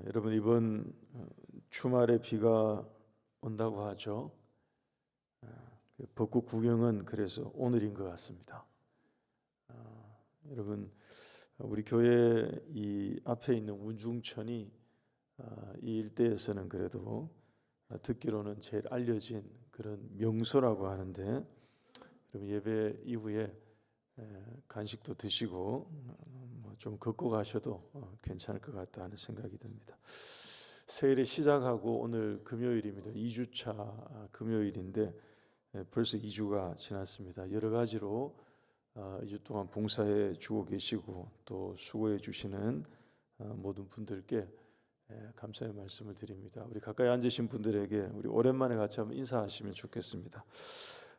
여러분 이번 주말에 비가 온다고 하죠. 벚꽃 구경은 그래서 오늘인 것 같습니다. 여러분 우리 교회 이 앞에 있는 운중천이 이 일대에서는 그래도 듣기로는 제일 알려진 그런 명소라고 하는데, 여러분 예배 이후에 간식도 드시고 좀 걷고 가셔도 괜찮을 것 같다 하는 생각이 듭니다. 새해를 시작하고 오늘 금요일입니다. 2주차 금요일인데 벌써 2주가 지났습니다. 여러 가지로 2주 동안 봉사해 주고 계시고 또 수고해 주시는 모든 분들께 감사의 말씀을 드립니다. 우리 가까이 앉으신 분들에게 우리 오랜만에 같이 한번 인사하시면 좋겠습니다.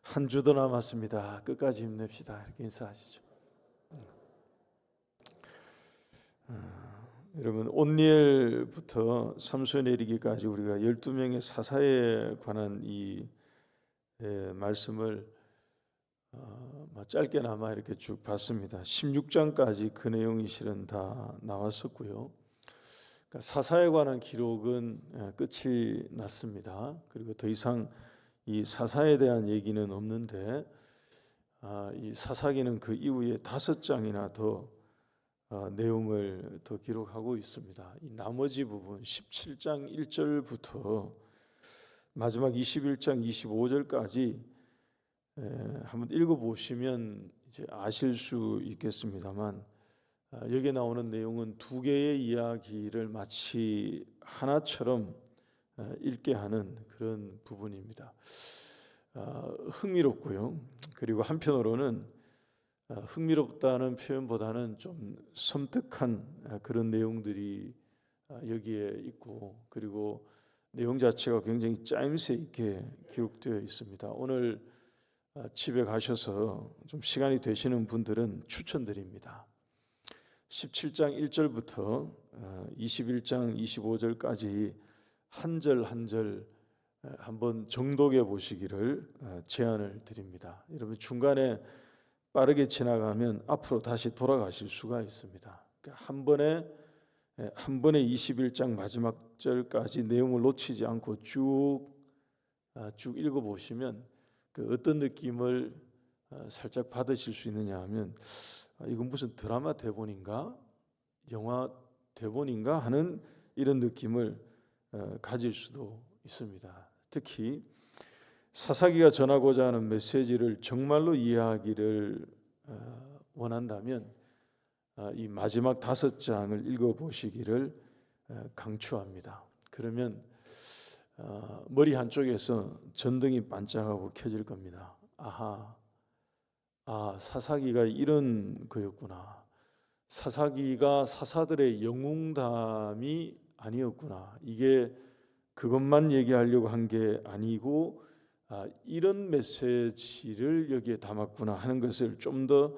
한 주 더 남았습니다. 끝까지 힘냅시다. 이렇게 인사하시죠. 여러분 온니엘부터 삼손에 이르기까지 우리가 12명의 사사에 관한 이 말씀을 짧게나마 이렇게 쭉 봤습니다. 16장까지 그 내용이 실은 다 나왔었고요. 그러니까 사사에 관한 기록은 끝이 났습니다. 그리고 더 이상 이 사사에 대한 얘기는 없는데, 이 사사기는 그 이후에 5장이나 더 내용을 더 기록하고 있습니다. 이 나머지 부분 17장 1절부터 마지막 21장 25절까지 한번 읽어보시면 이제 아실 수 있겠습니다만, 여기에 나오는 내용은 두 개의 이야기를 마치 하나처럼 읽게 하는 그런 부분입니다. 흥미롭고요. 그리고 한편으로는 흥미롭다는 표현보다는 좀 섬뜩한 그런 내용들이 여기에 있고, 그리고 내용 자체가 굉장히 짜임새 있게 기록되어 있습니다. 오늘 집에 가셔서 좀 시간이 되시는 분들은 추천드립니다. 17장 1절부터 21장 25절까지 한 절 한 절 한번 정독해 보시기를 제안을 드립니다. 여러분 중간에 빠르게 지나가면 앞으로 다시 돌아가실 수가 있습니다. 그러니까 한 번에 21장 마지막 절까지 내용을 놓치지 않고 쭉 읽어보시면 그 어떤 느낌을 살짝 받으실 수 있느냐 하면, 이건 무슨 드라마 대본인가 영화 대본인가 하는 이런 느낌을 가질 수도 있습니다. 특히 사사기가 전하고자 하는 메시지를 정말로 이해하기를 원한다면 이 마지막 5장을 읽어보시기를 강추합니다. 그러면 머리 한쪽에서 전등이 반짝하고 켜질 겁니다. 사사기가 이런 거였구나. 사사기가 사사들의 영웅담이 아니었구나. 이게 그것만 얘기하려고 한 게 아니고 이런 메시지를 여기에 담았구나 하는 것을 좀 더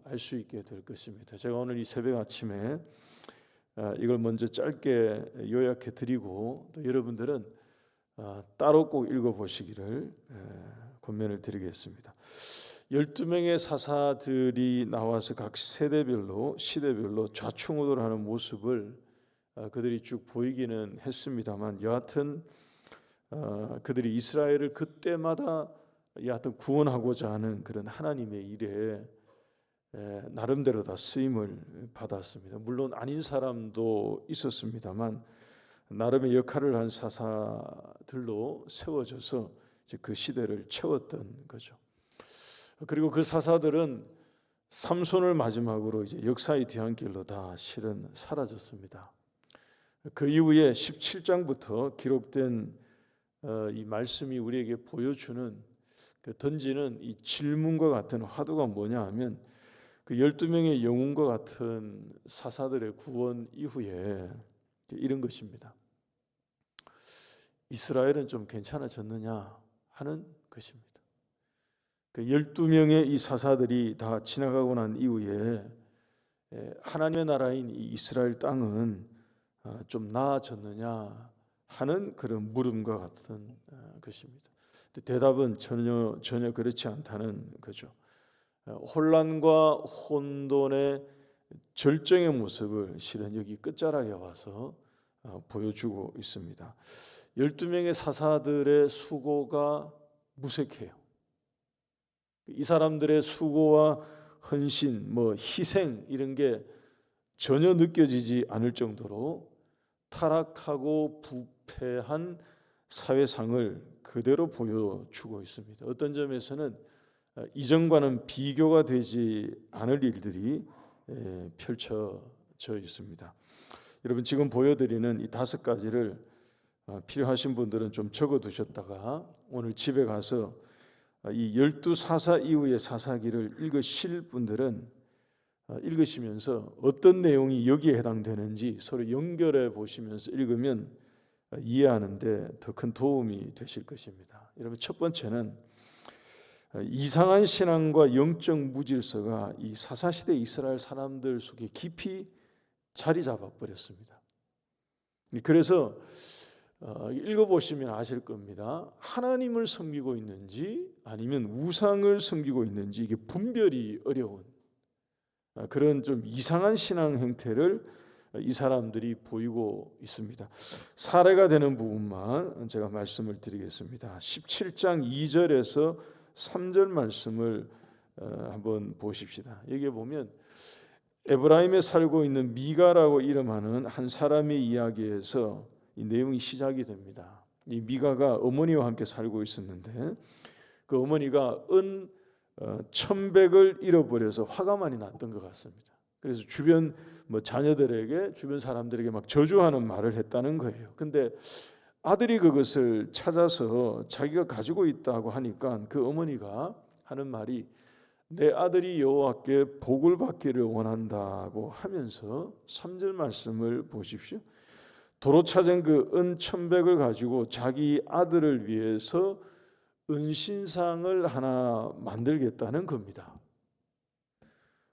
알 수 있게 될 것입니다. 제가 오늘 이 새벽 아침에 이걸 먼저 짧게 요약해 드리고, 또 여러분들은 따로 꼭 읽어보시기를 권면을 드리겠습니다. 12명의 사사들이 나와서 각 세대별로 시대별로 좌충우돌하는 모습을 그들이 쭉 보이기는 했습니다만, 여하튼 그들이 이스라엘을 그때마다 여하튼 구원하고자 하는 그런 하나님의 일에 나름대로 다 쓰임을 받았습니다. 물론 아닌 사람도 있었습니다만 나름의 역할을 한 사사들로 세워져서 이제 그 시대를 채웠던 거죠. 그리고 그 사사들은 삼손을 마지막으로 이제 역사의 뒤안길로 다 실은 사라졌습니다. 그 이후에 17장부터 기록된 이 말씀이 우리에게 보여주는 던지는 이 질문과 같은 화두가 뭐냐 하면, 그 12명의 영웅과 같은 사사들의 구원 이후에 이런 것입니다. 이스라엘은 좀 괜찮아졌느냐 하는 것입니다. 그 12명의 이 사사들이 다 지나가고 난 이후에 하나님의 나라인 이 이스라엘 땅은 좀 나아졌느냐 하는 그런 물음과 같은 것입니다. 대답은 전혀 그렇지 않다는 거죠. 혼란과 혼돈의 절정의 모습을 실은 여기 끝자락에 와서 보여주고 있습니다. 12명의 사사들의 수고가 무색해요. 이 사람들의 수고와 헌신, 희생 이런 게 전혀 느껴지지 않을 정도로 타락하고 부패한 사회상을 그대로 보여주고 있습니다. 어떤 점에서는 이전과는 비교가 되지 않을 일들이 펼쳐져 있습니다. 여러분, 지금 보여드리는 이 5가지를 필요하신 분들은 좀 적어두셨다가 오늘 집에 가서 이 12사사 이후의 사사기를 읽으실 분들은 읽으시면서 어떤 내용이 여기에 해당되는지 서로 연결해 보시면서 읽으면 이해하는 데 더 큰 도움이 되실 것입니다. 여러분, 첫 번째는 이상한 신앙과 영적 무질서가 이 사사시대 이스라엘 사람들 속에 깊이 자리 잡아 버렸습니다. 그래서 읽어보시면 아실 겁니다. 하나님을 섬기고 있는지 아니면 우상을 섬기고 있는지 이게 분별이 어려운 그런 좀 이상한 신앙 행태를 이 사람들이 보이고 있습니다. 사례가 되는 부분만 제가 말씀을 드리겠습니다. 17장 2절에서 3절 말씀을 한번 보십시다. 여기에 보면 에브라임에 살고 있는 미가라고 이름하는 한 사람의 이야기에서 이 내용이 시작이 됩니다. 이 미가가 어머니와 함께 살고 있었는데 그 어머니가 은 1,100을 잃어버려서 화가 많이 났던 것 같습니다. 그래서 주변 자녀들에게 주변 사람들에게 막 저주하는 말을 했다는 거예요. 근데 아들이 그것을 찾아서 자기가 가지고 있다고 하니까 그 어머니가 하는 말이 내 아들이 여호와께 복을 받기를 원한다고 하면서 3절 말씀을 보십시오. 도로 찾은 그 은 1,100을 가지고 자기 아들을 위해서 은신상을 하나 만들겠다는 겁니다.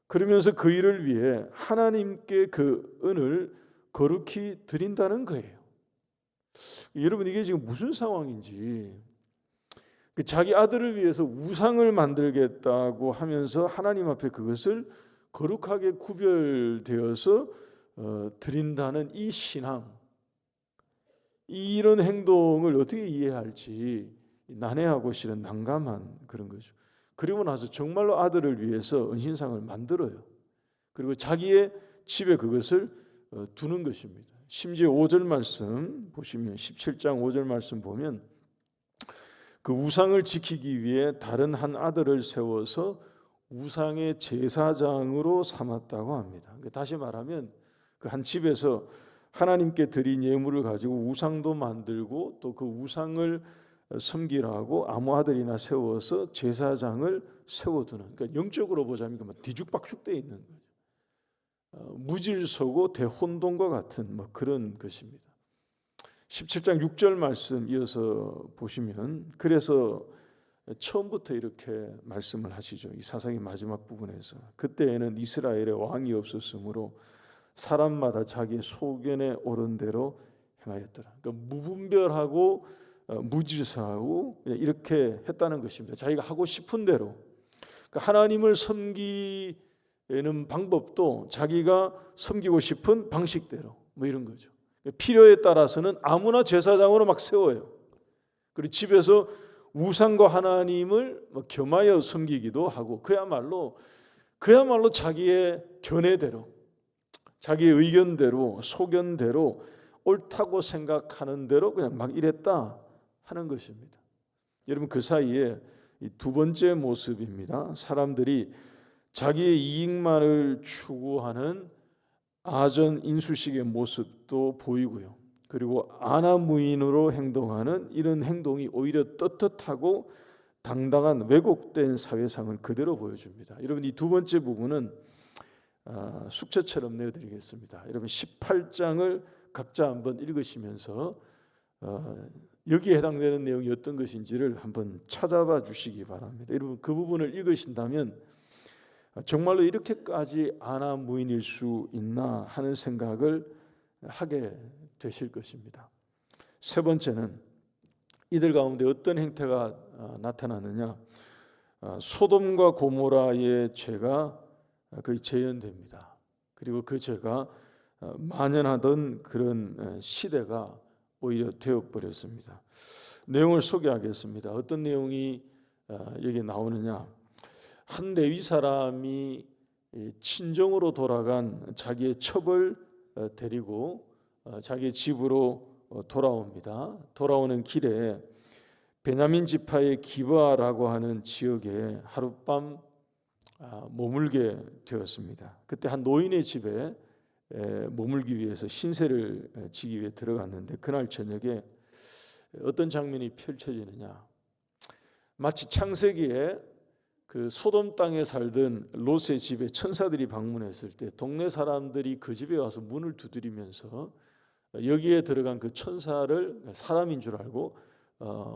그러면서 그 일을 위해 하나님께 그 은을 거룩히 드린다는 거예요. 여러분, 이게 지금 무슨 상황인지, 자기 아들을 위해서 우상을 만들겠다고 하면서 하나님 앞에 그것을 거룩하게 구별되어서 드린다는 이 신앙, 이런 행동을 어떻게 이해할지 난해하고 실은 난감한 그런 거죠. 그리고 나서 정말로 아들을 위해서 은신상을 만들어요. 그리고 자기의 집에 그것을 두는 것입니다. 심지어 5절 말씀 보시면 17장 5절 말씀 보면 그 우상을 지키기 위해 다른 한 아들을 세워서 우상의 제사장으로 삼았다고 합니다. 다시 말하면 그 한 집에서 하나님께 드린 예물을 가지고 우상도 만들고 또 그 우상을 섬기라고 아무 아들이나 세워서 제사장을 세워두는, 그러니까 영적으로 보자면 뒤죽박죽되어 있는 거죠. 무질서고 대혼돈과 같은 그런 것입니다. 17장 6절 말씀 이어서 보시면 그래서 처음부터 이렇게 말씀을 하시죠. 이 사사기 마지막 부분에서 그때에는 이스라엘에 왕이 없었으므로 사람마다 자기의 소견에 오른 대로 행하였더라. 그러니까 무분별하고 무질서하고 이렇게 했다는 것입니다. 자기가 하고 싶은 대로, 그러니까 하나님을 섬기는 방법도 자기가 섬기고 싶은 방식대로 이런 거죠. 필요에 따라서는 아무나 제사장으로 막 세워요. 그리고 집에서 우상과 하나님을 겸하여 섬기기도 하고 그야말로 자기의 견해대로, 자기의 의견대로, 소견대로 옳다고 생각하는 대로 그냥 막 이랬다 하는 것입니다. 여러분, 그 사이에 두 번째 모습입니다. 사람들이 자기의 이익만을 추구하는 아전 인수식의 모습도 보이고요. 그리고 아나무인으로 행동하는 이런 행동이 오히려 떳떳하고 당당한 왜곡된 사회상을 그대로 보여줍니다. 여러분, 이 두 번째 부분은 숙제처럼 내어드리겠습니다. 여러분, 18장을 각자 한번 읽으시면서 여기에 해당되는 내용이 어떤 것인지를 한번 찾아봐 주시기 바랍니다. 여러분, 그 부분을 읽으신다면 정말로 이렇게까지 아나무인일 수 있나 하는 생각을 하게 되실 것입니다. 세 번째는 이들 가운데 어떤 행태가 나타나느냐, 소돔과 고모라의 죄가 거의 재현됩니다. 그리고 그 죄가 만연하던 그런 시대가 오히려 되어버렸습니다. 내용을 소개하겠습니다. 어떤 내용이 여기 나오느냐? 한 레위 사람이 친정으로 돌아간 자기의 첩을 데리고 자기의 집으로 돌아옵니다. 돌아오는 길에 베냐민 지파의 기브아라고 하는 지역에 하룻밤 머물게 되었습니다. 그때 한 노인의 집에 머물기 위해서 신세를 지기 위해 들어갔는데 그날 저녁에 어떤 장면이 펼쳐지느냐? 마치 창세기에 그 소돔 땅에 살던 롯의 집에 천사들이 방문했을 때 동네 사람들이 그 집에 와서 문을 두드리면서 여기에 들어간 그 천사를 사람인 줄 알고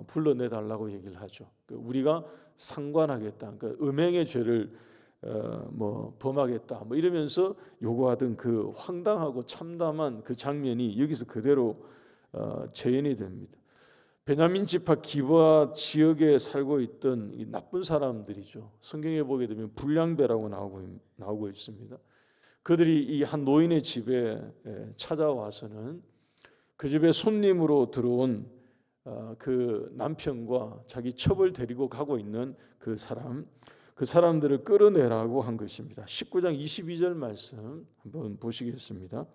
불러내달라고 얘기를 하죠. 우리가 상관하겠다, 그러니까 음행의 죄를 범하겠다, 이러면서 요구하던 그 황당하고 참담한 그 장면이 여기서 그대로 재현이 됩니다. 베냐민 지파 기브아 지역에 살고 있던 이 나쁜 사람들이죠. 성경에 보게 되면 불량배라고 나오고 있습니다. 그들이 이 한 노인의 집에 찾아와서는 그 집에 손님으로 들어온 그 남편과 자기 첩을 데리고 가고 있는 그 사람들을 끌어내라고 한 것입니다. 19장 22절 말씀 한번 보시겠습니다.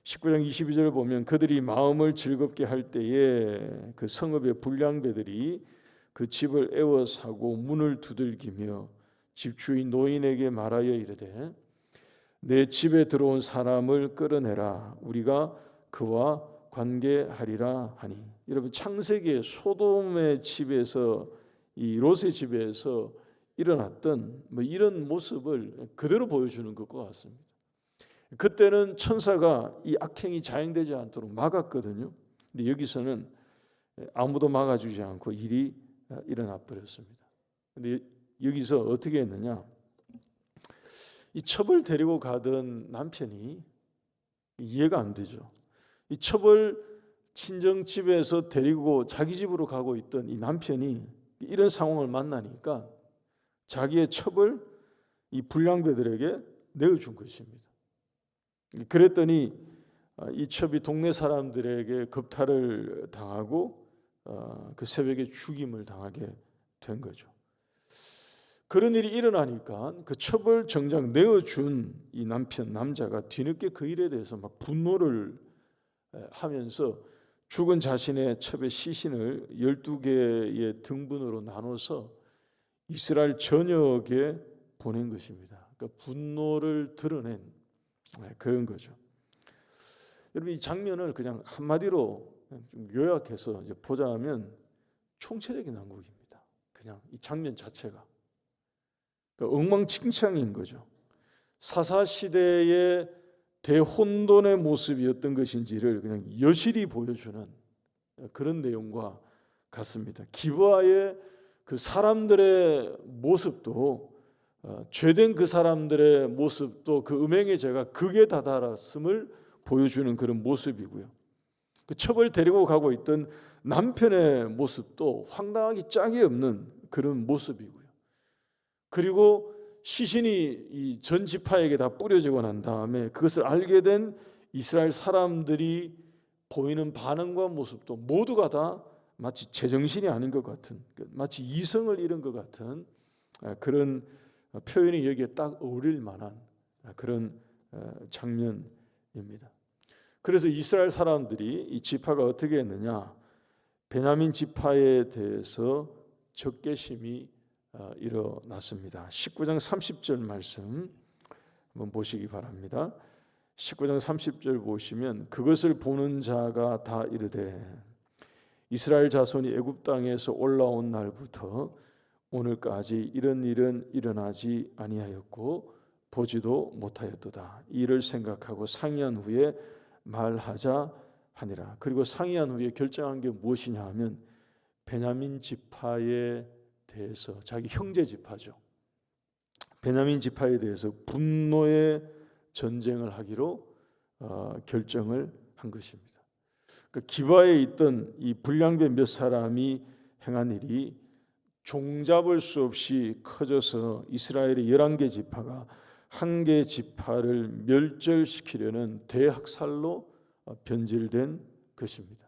19장 22절을 보면 그들이 마음을 즐겁게 할 때에 그 성읍의 불량배들이 그 집을 에워싸고 문을 두들기며 집주인 노인에게 말하여 이르되 내 집에 들어온 사람을 끌어내라, 우리가 그와 관계하리라 하니. 여러분, 창세기의 소돔의 집에서 이 롯의 집에서 일어났던 이런 모습을 그대로 보여주는 것과 같습니다. 그때는 천사가 이 악행이 자행되지 않도록 막았거든요. 근데 여기서는 아무도 막아주지 않고 일이 일어나 버렸습니다. 근데 여기서 어떻게 했느냐? 이 첩을 데리고 가던 남편이 이해가 안 되죠. 이 첩을 친정 집에서 데리고 자기 집으로 가고 있던 이 남편이 이런 상황을 만나니까 자기의 첩을 이 불량배들에게 내어준 것입니다. 그랬더니 이 첩이 동네 사람들에게 겁탈을 당하고 그 새벽에 죽임을 당하게 된 거죠. 그런 일이 일어나니까 그 첩을 정작 내어준 이 남자가 뒤늦게 그 일에 대해서 막 분노를 하면서 죽은 자신의 첩의 시신을 12개의 등분으로 나눠서 이스라엘 전역에 보낸 것입니다. 그러니까 분노를 드러낸 그런 거죠. 여러분, 이 장면을 그냥 한마디로 좀 요약해서 이제 보자면 총체적인 난국입니다. 그냥 이 장면 자체가 그러니까 엉망진창인 거죠. 사사시대의 대혼돈의 모습이 어떤 것인지를 그냥 여실히 보여주는 그런 내용과 같습니다. 기브아의 그 사람들의 모습도 죄된 그 사람들의 모습도 그 음행의 죄가 극에 다다랐음을 보여주는 그런 모습이고요. 그 첩을 데리고 가고 있던 남편의 모습도 황당하기 짝이 없는 그런 모습이고요. 그리고 시신이 이 전 지파에게 다 뿌려지고 난 다음에 그것을 알게 된 이스라엘 사람들이 보이는 반응과 모습도 모두가 다 마치 제정신이 아닌 것 같은, 마치 이성을 잃은 것 같은 그런 표현이 여기에 딱 어울릴 만한 그런 장면입니다. 그래서 이스라엘 사람들이 이 지파가 어떻게 했느냐? 베냐민 지파에 대해서 적개심이 일어났습니다. 19장 30절 말씀 한번 보시기 바랍니다. 19장 30절 보시면 그것을 보는 자가 다 이르되 이스라엘 자손이 애굽 땅에서 올라온 날부터 오늘까지 이런 일은 일어나지 아니하였고 보지도 못하였도다. 이를 생각하고 상의한 후에 말하자 하니라. 그리고 상의한 후에 결정한 게 무엇이냐 하면 베냐민 지파에 대해서, 자기 형제 지파죠, 베냐민 지파에 대해서 분노의 전쟁을 하기로 결정을 한 것입니다. 그러니까 기브아에 있던 이 불량배 몇 사람이 행한 일이 종잡을 수 없이 커져서 이스라엘의 11개 지파가 한 개의 지파를 멸절시키려는 대학살로 변질된 것입니다.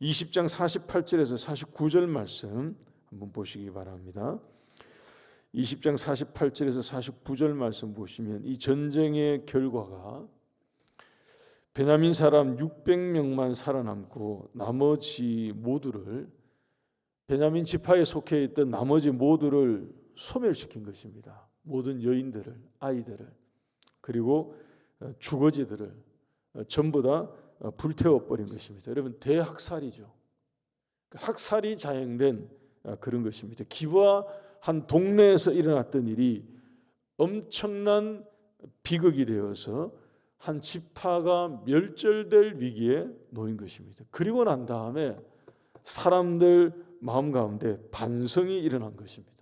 20장 48절에서 49절 말씀 한번 보시기 바랍니다. 20장 48절에서 49절 말씀 보시면 이 전쟁의 결과가 베냐민 사람 600명만 살아남고 나머지 모두를, 베냐민 지파에 속해 있던 나머지 모두를 소멸시킨 것입니다. 모든 여인들을, 아이들을, 그리고 주거지들을 전부 다 불태워버린 것입니다. 여러분, 대학살이죠. 학살이 자행된 그런 것입니다. 기브아 한 동네에서 일어났던 일이 엄청난 비극이 되어서 한 지파가 멸절될 위기에 놓인 것입니다. 그리고 난 다음에 사람들 마음 가운데 반성이 일어난 것입니다.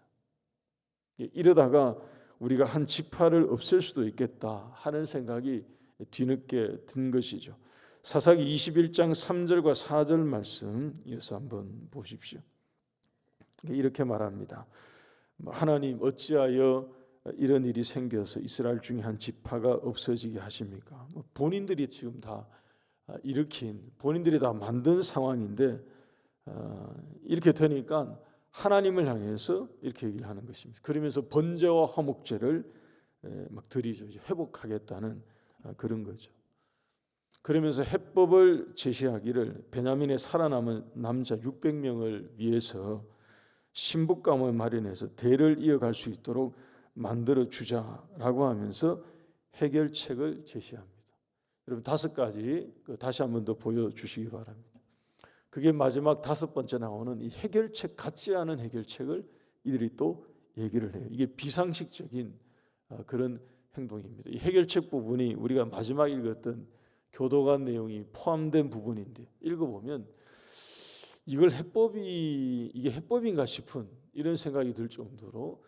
이러다가 우리가 한 지파를 없앨 수도 있겠다 하는 생각이 뒤늦게 든 것이죠. 사사기 21장 3절과 4절 말씀 이어서 한번 보십시오. 이렇게 말합니다. 하나님, 어찌하여 이런 일이 생겨서 이스라엘 중에 한 지파가 없어지게 하십니까? 본인들이 지금 다 일으킨, 본인들이 다 만든 상황인데 이렇게 되니까 하나님을 향해서 이렇게 얘기를 하는 것입니다. 그러면서 번제와 화목제를 막 드리죠. 회복하겠다는 그런 거죠. 그러면서 해법을 제시하기를 베냐민에 살아남은 남자 600명을 위해서 신부감을 마련해서 대를 이어갈 수 있도록 만들어 주자라고 하면서 해결책을 제시합니다. 여러분, 5가지 다시 한번 더 보여주시기 바랍니다. 그게 마지막 5번째 나오는 이 해결책 같지 않은 해결책을 이들이 또 얘기를 해요. 이게 비상식적인 그런 행동입니다. 이 해결책 부분이 우리가 마지막 읽었던 교도관 내용이 포함된 부분인데 읽어보면 이게 해법인가 싶은 이런 생각이 들 정도로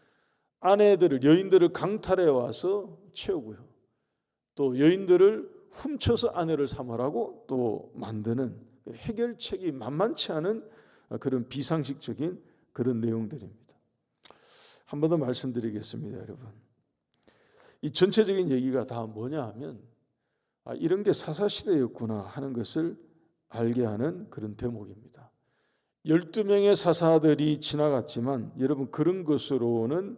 아내들을, 여인들을 강탈해 와서 채우고요, 또 여인들을 훔쳐서 아내를 삼으라고 또 만드는 해결책이 만만치 않은 그런 비상식적인 그런 내용들입니다. 한 번 더 말씀드리겠습니다. 여러분, 이 전체적인 얘기가 다 뭐냐 하면 이런 게 사사시대였구나 하는 것을 알게 하는 그런 대목입니다. 12명의 사사들이 지나갔지만 여러분, 그런 것으로는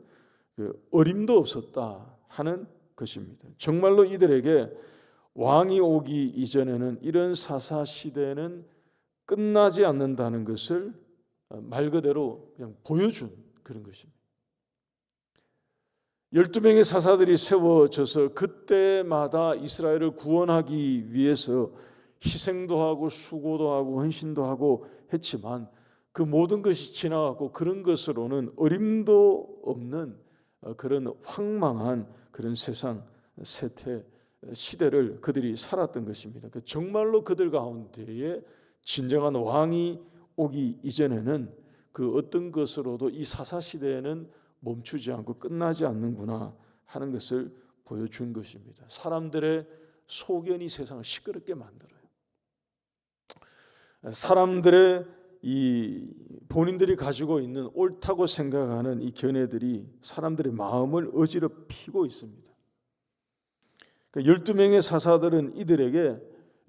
어림도 없었다 하는 것입니다. 정말로 이들에게 왕이 오기 이전에는 이런 사사시대는 끝나지 않는다는 것을 말 그대로 그냥 보여준 그런 것입니다. 12명의 사사들이 세워져서 그때마다 이스라엘을 구원하기 위해서 희생도 하고 수고도 하고 헌신도 하고 했지만 그 모든 것이 지나갔고 그런 것으로는 어림도 없는 그런 황망한 그런 세상 세태 시대를 그들이 살았던 것입니다. 정말로 그들 가운데에 진정한 왕이 오기 이전에는 그 어떤 것으로도 이 사사시대에는 멈추지 않고 끝나지 않는구나 하는 것을 보여준 것입니다. 사람들의 소견이 세상을 시끄럽게 만들어요. 사람들의 이 본인들이 가지고 있는 옳다고 생각하는 이 견해들이 사람들의 마음을 어지럽히고 있습니다. 12명의 사사들은 이들에게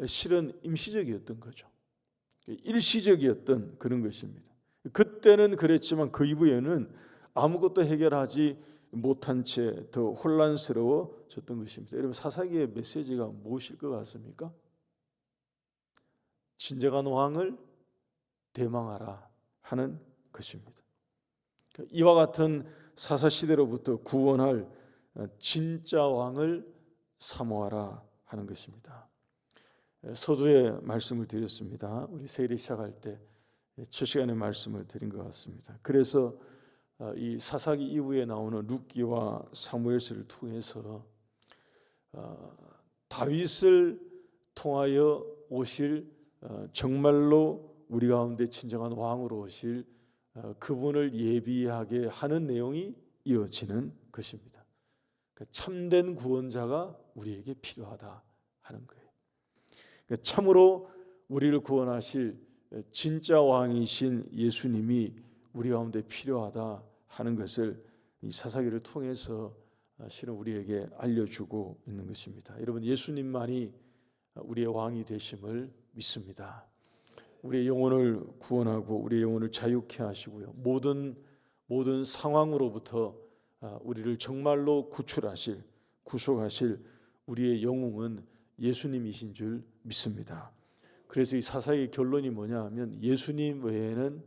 실은 임시적이었던 거죠. 일시적이었던 그런 것입니다. 그때는 그랬지만 그 이후에는 아무것도 해결하지 못한 채 더 혼란스러워졌던 것입니다. 여러분, 사사기의 메시지가 무엇일 것 같습니까? 진정한 왕을 대망하라 하는 것입니다. 이와 같은 사사시대로부터 구원할 진짜 왕을 사모하라 하는 것입니다. 서두에 말씀을 드렸습니다. 우리 세일이 시작할 때 첫 시간에 말씀을 드린 것 같습니다. 그래서 이 사사기 이후에 나오는 룻기와 사무엘서를 통해서 다윗을 통하여 오실 정말로 우리 가운데 진정한 왕으로 오실 그분을 예비하게 하는 내용이 이어지는 것입니다. 참된 구원자가 우리에게 필요하다 하는 거예요. 참으로 우리를 구원하실 진짜 왕이신 예수님이 우리 가운데 필요하다 하는 것을 이 사사기를 통해서 실은 우리에게 알려주고 있는 것입니다. 여러분, 예수님만이 우리의 왕이 되심을 믿습니다. 우리의 영혼을 구원하고 우리의 영혼을 자유케 하시고요, 모든 상황으로부터 우리를 정말로 구출하실, 구속하실 우리의 영웅은 예수님이신 줄 믿습니다. 그래서 이 사사의 결론이 뭐냐 하면 예수님 외에는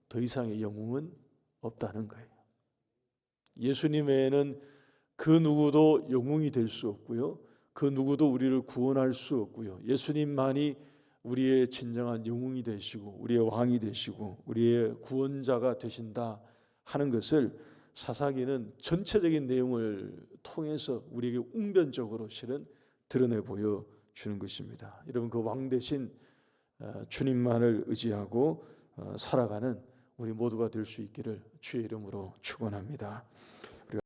더 이상의 영웅은 없다는 거예요. 예수님 외에는 그 누구도 영웅이 될 수 없고요, 그 누구도 우리를 구원할 수 없고요, 예수님만이 우리의 진정한 영웅이 되시고 우리의 왕이 되시고 우리의 구원자가 되신다 하는 것을 사사기는 전체적인 내용을 통해서 우리에게 웅변적으로 실은 드러내 보여주는 것입니다. 여러분, 그 왕 대신 주님만을 의지하고 살아가는 우리 모두가 될 수 있기를 주의 이름으로 축원합니다.